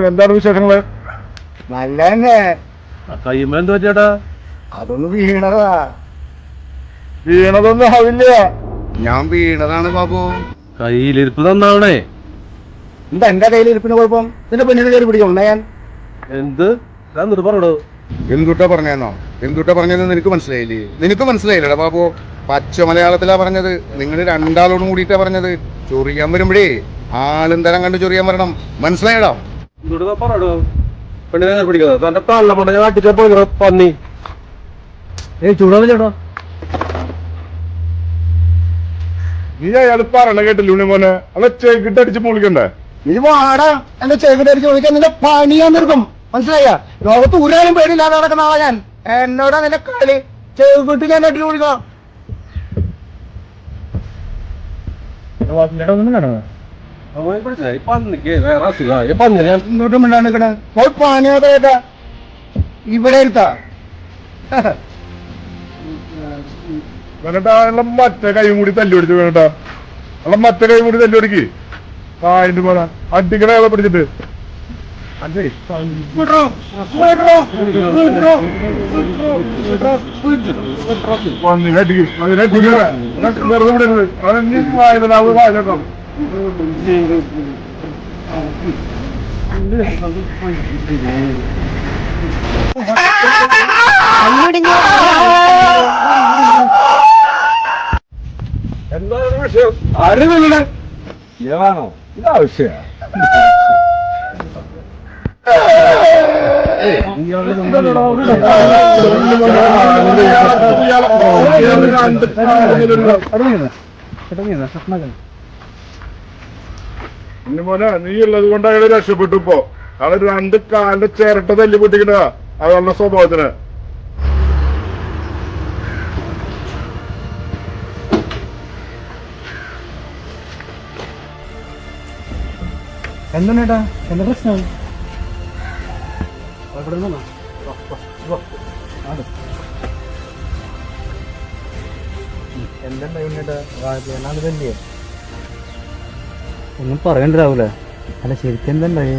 എന്താണ് വിശേഷങ്ങള്? നല്ല തന്നെ. കയ്യുമ്പോ എന്ത് പറ്റിയേട്ടാ? അതൊന്ന് വീണതാ. വീണതൊന്നും ആവില്ല. ഞാൻ വീണതാണ് ബാബു. കയ്യിലിരിപ്പ് തന്നാവണേ. എന്താ എന്റെ കയ്യിലിരിപ്പിന് കുഴപ്പം? നിന്റെ പെണ്ണിനെ കയറി പിടിക്കണം ഞാൻ. എന്ത് പറഞ്ഞോ? എന്തുട്ടാ പറഞ്ഞോ? എന്തുട്ടാ പറഞ്ഞത് നിനക്ക് മനസ്സിലായില്ലേ? നിനക്ക് മനസ്സിലായില്ലടാ ബാബു. പച്ച മലയാളത്തിലാ പറഞ്ഞത്. നിങ്ങൾ രണ്ടാളോടും കൂടിയിട്ടാ പറഞ്ഞത്. ചൊറിയാൻ വരുമ്പോഴേ ആളും തരം കണ്ട് ചൊറിയാൻ വരണം. മനസ്സിലായടാ? പറഞ്ഞോ പെണ്ണിനെ പിടിക്കുന്നത് തന്റെ തള്ള പണ ഞാൻ അടിച്ച പോയി പന്നി. ചൂടാവില്ലേട്ടോ? നീ അയാൾ പറയണ കേട്ടില്ല ഉണ്ണി മോനെ. അല്ല ചെകിട്ടടിച്ച് പൊളിക്കണ്ടേ? നീ വാടാ. എന്റെ ചെകിട്ടടിച്ച് ചോദിക്കാൻ നിന്റെ പണിയാൻ നിർക്കും. മനസ്സിലായ? ലോകത്ത് ഒരാളും പേടിയില്ലാതെ നടക്കുന്ന ആളാ ഞാൻ. എന്നോടാ നിന്റെ കളി. ചെകിട്ട് ഞാൻ അടിച്ചു വിളിക്കണം. ഇങ്ങോട്ടും മിണ്ടാണ്ട് നിക്കണേ. പണിയാതേട്ടാ ഇവിടെ ഇരുത്താ. വേണട്ടാ മറ്റേ കൈ കൂടി തല്ലി പിടിച്ചു. വേണട്ടാ അല്ല മറ്റേ കൈ കൂടി തല്ലി പിടിക്ക്. കായിന്റെ പോലെ അടിക്കണ പിടിച്ചിട്ട് വെറുതെ വിടരുത്. അതെന്നി വായനാവ് വായനക്കാം. എന്താണ് വിഷയം? അറിവില്ല. ഏതാണോ ഇതാവശ്യ? മോനെ നീ ഉള്ളത് കൊണ്ട് അയാള് രക്ഷപ്പെട്ടു. ഇപ്പോ അയാള് രണ്ട് കാലിന്റെ ചിരട്ട തല്ലി പൊട്ടിക്കണ അയാളുടെ സ്വഭാവത്തിന്. എന്താ എന്താ പ്രശ്നം? ഒന്നും പറയണ്ടാവൂലേ? അല്ല ശരിക്കും എന്തുണ്ടായി?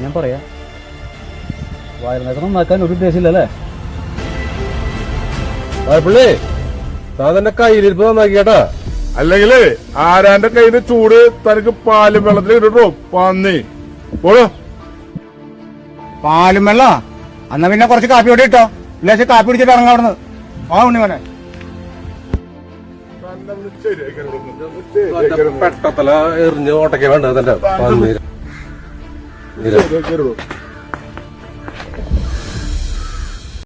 ഞാൻ പറയാ. വയറിനൊക്കെ നന്നാക്കാൻ ഒരു ഉദ്ദേശമില്ലല്ലേ? പിള്ളേ താൻ തന്നെ കയ്യിലിരിപ്പ് നന്നാക്കിയേട്ടാ. അല്ലെങ്കില് ആരാന്റെ കയ്യില് ചൂട് തനിക്ക് പാലും വെള്ളത്തിൽ ഇട്ടോ പന്നി പോഴോ. പാലും വെള്ള എന്നാ പിന്നെ കുറച്ച് കാപ്പി കൂടി ഇട്ടോ. ഇല്ലാച്ച കാപ്പി പിടിച്ചിട്ട് ഇറങ്ങാം അവിടുന്ന്. ആ ഉണ്ണി മോനെ. പെട്ടത്തല എറിഞ്ഞ് ഓട്ടയ്ക്ക് വേണ്ടത് തന്റെ